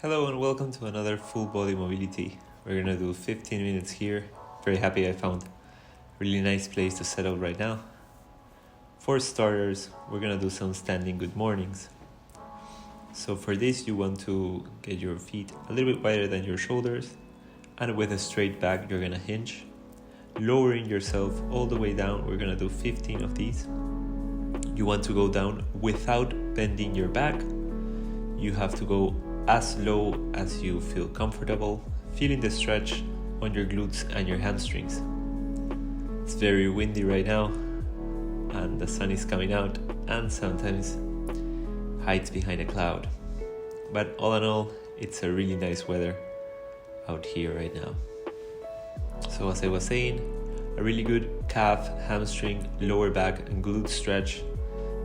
Hello and welcome to another full body mobility. We're gonna do 15 minutes here. Very happy I found a really nice place to settle right now. For starters, we're gonna do some standing good mornings. So for this, you want to get your feet a little bit wider than your shoulders, and with a straight back, you're gonna hinge, lowering yourself all the way down. We're gonna do 15 of these. You want to go down without bending your back. You have to go as low as you feel comfortable, feeling the stretch on your glutes and your hamstrings. It's very windy right now, and the sun is coming out and sometimes hides behind a cloud. But all in all, it's a really nice weather out here right now. So as I was saying, a really good calf, hamstring, lower back and glute stretch,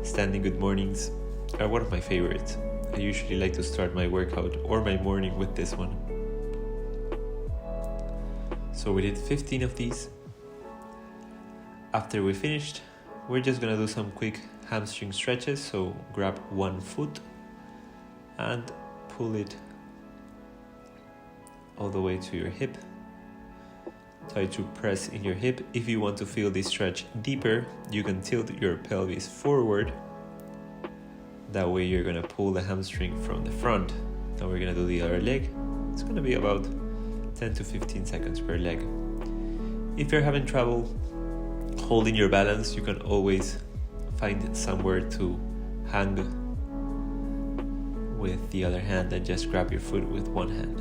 standing good mornings are one of my favorites. I usually like to start my workout or my morning with this one. So we did 15 of these. After we finished, we're just gonna do some quick hamstring stretches. So grab one foot and pull it all the way to your hip. Try to press in your hip. If you want to feel this stretch deeper, you can tilt your pelvis forward. That way you're gonna pull the hamstring from the front. Now we're gonna do the other leg. It's gonna be about 10 to 15 seconds per leg. If you're having trouble holding your balance, you can always find somewhere to hang with the other hand and just grab your foot with one hand.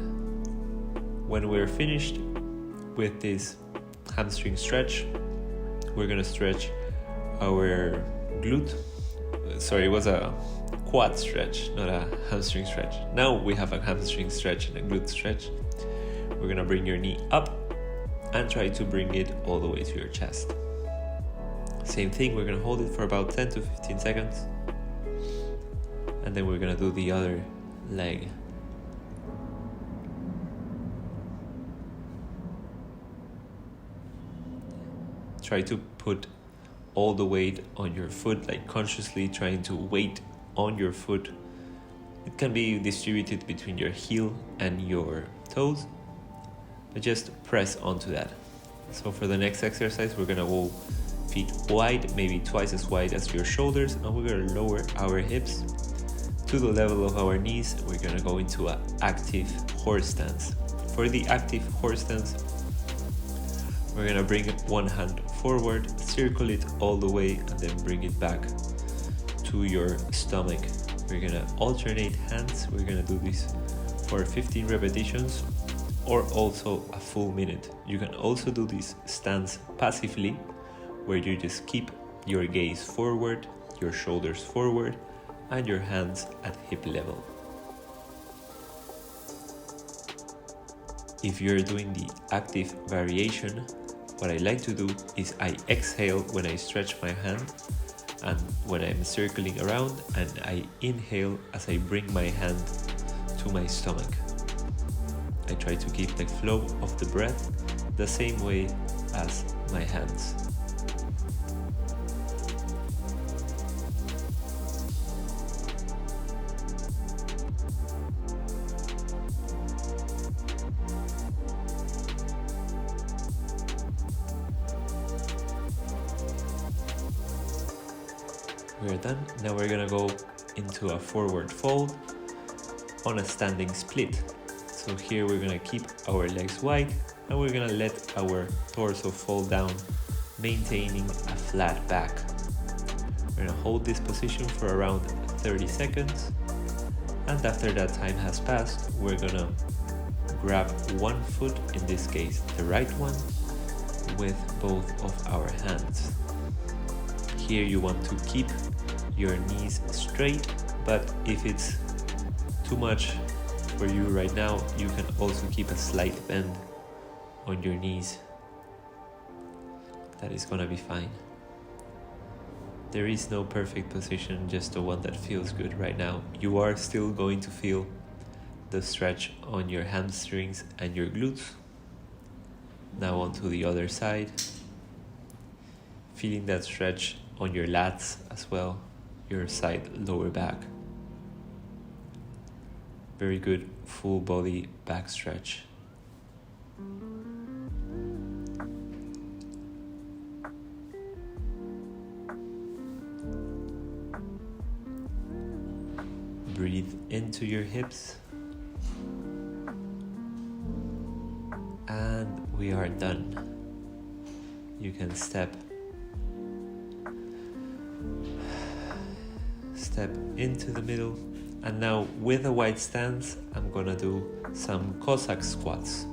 When we're finished with this hamstring stretch, we're gonna stretch our glute. Sorry, it was a quad stretch, not a hamstring stretch. Now we have a hamstring stretch and a glute stretch. We're gonna bring your knee up and try to bring it all the way to your chest. Same thing, we're gonna hold it for about 10 to 15 seconds. And then we're gonna do the other leg. Try to put all the weight on your foot, like consciously trying to weight on your foot. It can be distributed between your heel and your toes, but just press onto that. So for the next exercise, we're gonna go feet wide, maybe twice as wide as your shoulders, and we're gonna lower our hips to the level of our knees. We're gonna go into an active horse stance. For the active horse stance, we're gonna bring one hand forward, circle it all the way, and then bring it back to your stomach. We're gonna alternate hands. We're gonna do this for 15 repetitions or also a full minute. You can also do this stance passively, where you just keep your gaze forward, your shoulders forward, and your hands at hip level. If you're doing the active variation, what I like to do is I exhale when I stretch my hand and when I'm circling around, and I inhale as I bring my hand to my stomach. I try to keep the flow of the breath the same way as my hands. We're done. Now we're gonna go into a forward fold on a standing split. So here we're gonna keep our legs wide and we're gonna let our torso fall down, maintaining a flat back. We're gonna hold this position for around 30 seconds. And after that time has passed, we're gonna grab one foot, in this case the right one, with both of our hands. Here you want to keep your knees straight, but if it's too much for you right now, you can also keep a slight bend on your knees. That is gonna be fine. There is no perfect position, just the one that feels good right now. You are still going to feel the stretch on your hamstrings and your glutes. Now onto the other side. Feeling that stretch on your lats as well, your side lower back. Very good full body back stretch. Breathe into your hips. And we are done. You can step into the middle. And now with a wide stance, I'm gonna do some Cossack squats.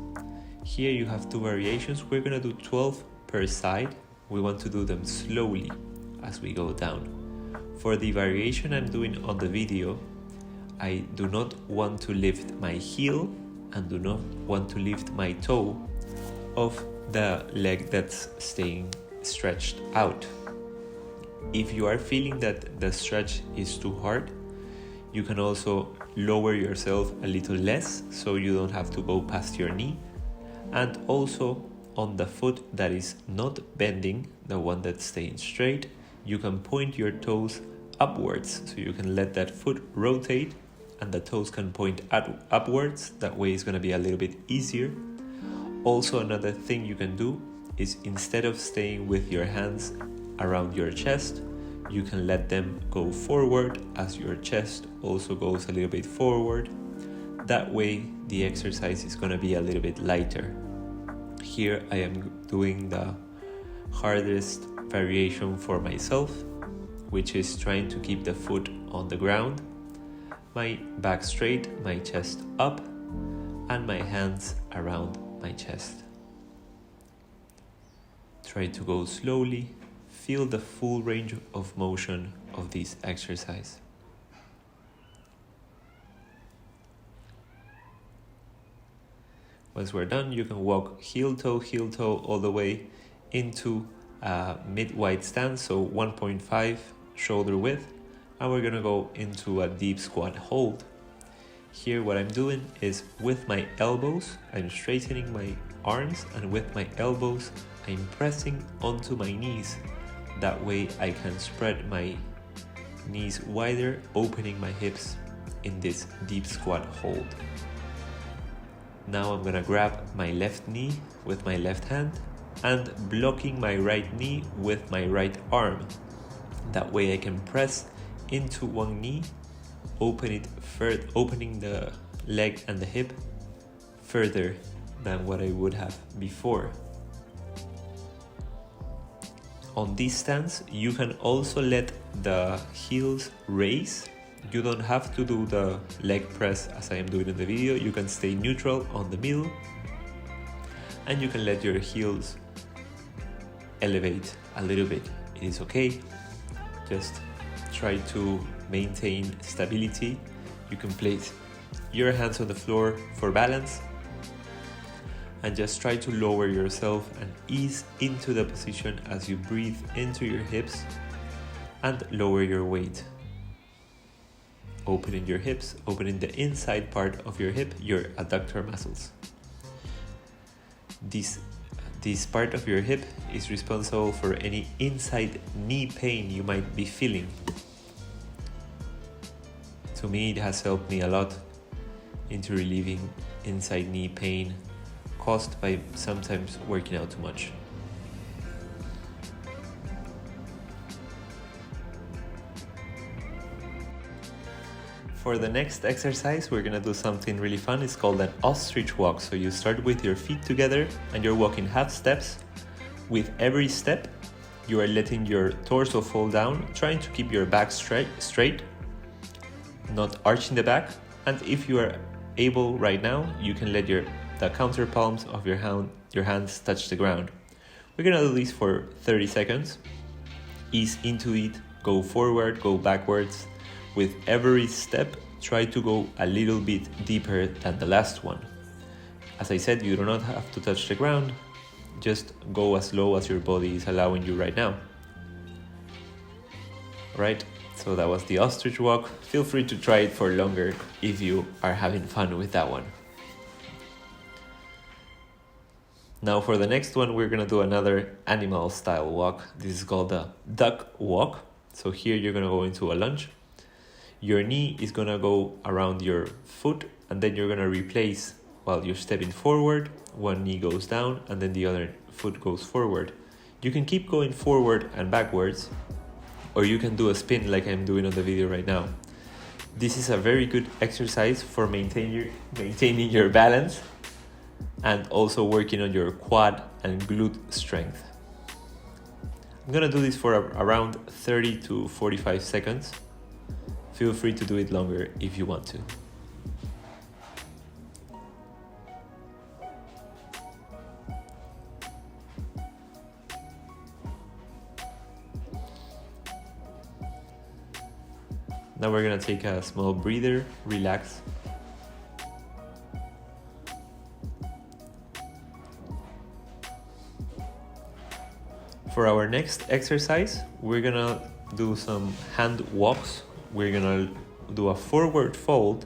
Here you have two variations. We're gonna do 12 per side. We want to do them slowly as we go down. For the variation I'm doing on the video, I do not want to lift my heel and do not want to lift my toe of the leg that's staying stretched out. If you are feeling that the stretch is too hard, you can also lower yourself a little less so you don't have to go past your knee. And also on the foot that is not bending, the one that's staying straight, you can point your toes upwards so you can let that foot rotate and the toes can point upwards. That way it's going to be a little bit easier. Also, another thing you can do is instead of staying with your hands around your chest, you can let them go forward as your chest also goes a little bit forward. That way the exercise is going to be a little bit lighter. Here I am doing the hardest variation for myself, which is trying to keep the foot on the ground, my back straight, my chest up, and my hands around my chest. Try to go slowly. Feel the full range of motion of this exercise. Once we're done, you can walk heel toe all the way into a mid-wide stance, so 1.5 shoulder width, and we're gonna go into a deep squat hold. Here what I'm doing is with my elbows, I'm straightening my arms, and with my elbows, I'm pressing onto my knees. That way I can spread my knees wider, opening my hips in this deep squat hold. Now I'm gonna grab my left knee with my left hand and blocking my right knee with my right arm. That way I can press into one knee, opening the leg and the hip further than what I would have before. On this stance, you can also let the heels raise. You don't have to do the leg press as I am doing in the video. You can stay neutral on the middle and you can let your heels elevate a little bit. It is okay. Just try to maintain stability. You can place your hands on the floor for balance and just try to lower yourself and ease into the position as you breathe into your hips and lower your weight. Opening your hips, opening the inside part of your hip, your adductor muscles. This part of your hip is responsible for any inside knee pain you might be feeling. To me, it has helped me a lot into relieving inside knee pain caused by sometimes working out too much. For the next exercise, we're gonna do something really fun. It's called an Ostrich Walk. So you start with your feet together and you're walking half steps. With every step, you are letting your torso fall down, trying to keep your back straight, not arching the back. And if you are able right now, you can let the counter palms of your hands touch the ground. We're gonna do this for 30 seconds. Ease into it, go forward, go backwards. With every step, try to go a little bit deeper than the last one. As I said, you do not have to touch the ground. Just go as low as your body is allowing you right now. Right? So that was the Ostrich Walk. Feel free to try it for longer if you are having fun with that one. Now for the next one, we're gonna do another animal style walk. This is called the duck walk. So here you're gonna go into a lunge. Your knee is gonna go around your foot, and then you're gonna replace while you're stepping forward, one knee goes down and then the other foot goes forward. You can keep going forward and backwards, or you can do a spin like I'm doing on the video right now. This is a very good exercise for maintaining your balance and also working on your quad and glute strength. I'm gonna do this for around 30 to 45 seconds. Feel free to do it longer if you want to. Now we're gonna take a small breather, relax. For our next exercise, we're gonna do some hand walks. We're gonna do a forward fold,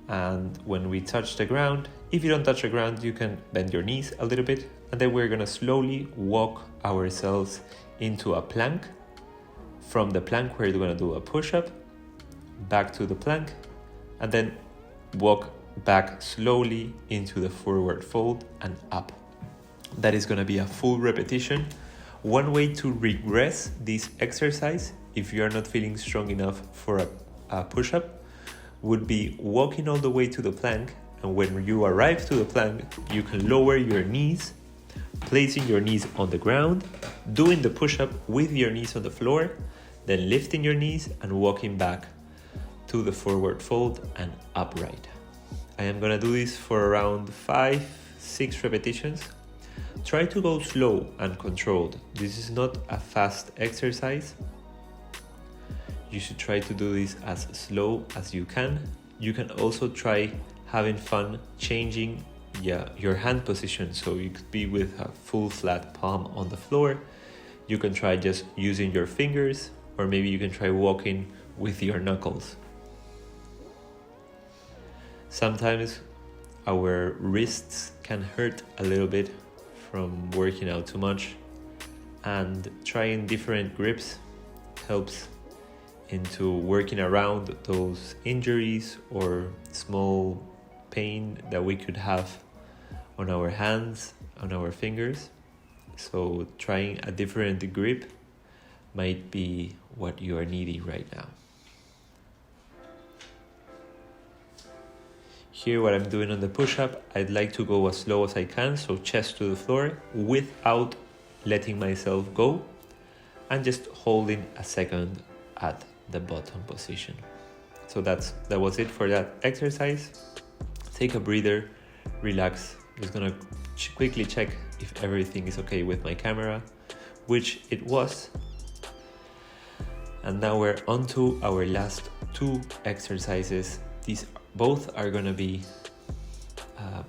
and when we touch the ground, if you don't touch the ground, you can bend your knees a little bit, and then we're gonna slowly walk ourselves into a plank. From the plank, we're gonna do a push-up, back to the plank, and then walk back slowly into the forward fold and up. That is gonna be a full repetition. One way to regress this exercise, if you are not feeling strong enough for a push-up, would be walking all the way to the plank, and when you arrive to the plank, you can lower your knees, placing your knees on the ground, doing the push-up with your knees on the floor, then lifting your knees and walking back to the forward fold and upright. I am gonna do this for around 5-6 repetitions. Try to go slow and controlled. This is not a fast exercise. You should try to do this as slow as you can. You can also try having fun changing your hand position. So you could be with a full flat palm on the floor. You can try just using your fingers, or maybe you can try walking with your knuckles. Sometimes our wrists can hurt a little bit from working out too much, and trying different grips helps into working around those injuries or small pain that we could have on our hands, on our fingers. So trying a different grip might be what you are needing right now. Here, what I'm doing on the push-up, I'd like to go as slow as I can, so chest to the floor without letting myself go, and just holding a second at the bottom position. So that was it for that exercise. Take a breather, relax. I'm just gonna quickly check if everything is okay with my camera, which it was. And now we're on to our last two exercises. These both are gonna be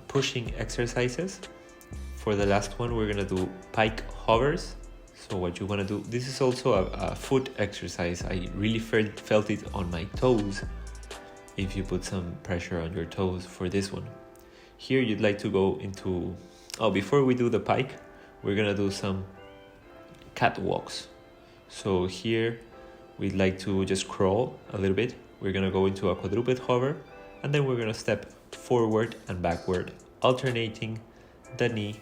pushing exercises. For the last one, we're gonna do Pike Hovers. So what you wanna do, this is also a foot exercise. I really felt it on my toes. If you put some pressure on your toes for this one. Here you'd like to go into, before we do the pike, we're gonna do some catwalks. So here we'd like to just crawl a little bit. We're gonna go into a quadruped hover, and then we're gonna step forward and backward, alternating the knee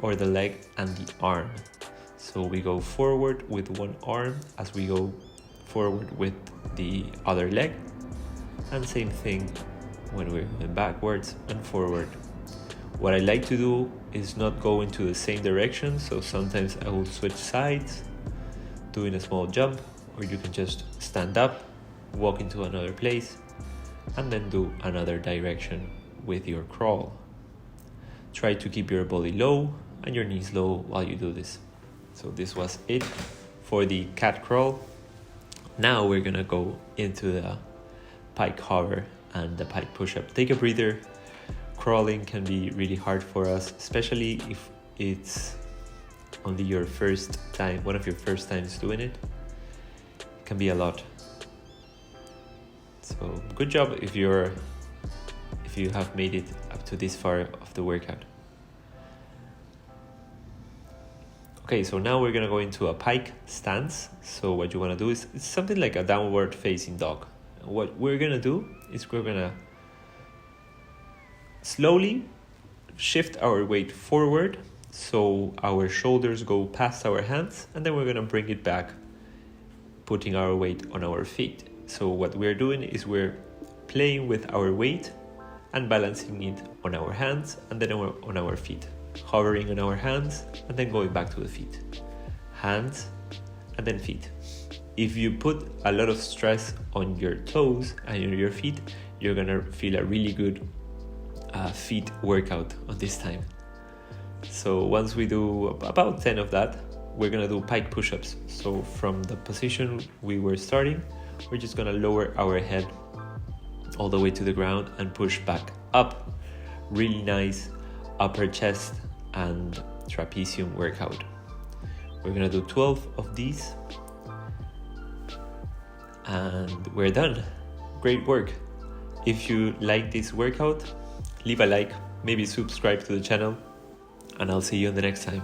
or the leg and the arm. So we go forward with one arm as we go forward with the other leg, and same thing when we're going backwards and forward. What I like to do is not go into the same direction, so sometimes I will switch sides, doing a small jump, or you can just stand up, walk into another place, and then do another direction with your crawl. Try to keep your body low and your knees low while you do this. So this was it for the cat crawl. Now we're gonna go into the pike hover and the pike push-up. Take a breather. Crawling can be really hard for us, especially if it's only your first time, one of your first times doing it. It can be a lot. So good job if you have made it up to this far of the workout. Okay, so now we're gonna go into a pike stance. So what you wanna do is, it's something like a downward facing dog. what we're gonna do is we're gonna slowly shift our weight forward so our shoulders go past our hands, and then we're gonna bring it back, putting our weight on our feet. So what we're doing is we're playing with our weight and balancing it on our hands and then on our feet, hovering on our hands and then going back to the feet, hands and then feet. If you put a lot of stress on your toes and on your feet, you're gonna feel a really good feet workout on this time. So once we do about 10 of that, we're gonna do pike push-ups. So from the position we were starting, we're just gonna lower our head all the way to the ground and push back up. Really nice upper chest and trapezium workout. We're gonna do 12 of these and we're done. Great work. If you like this workout, leave a like, maybe subscribe to the channel, and I'll see you on the next time.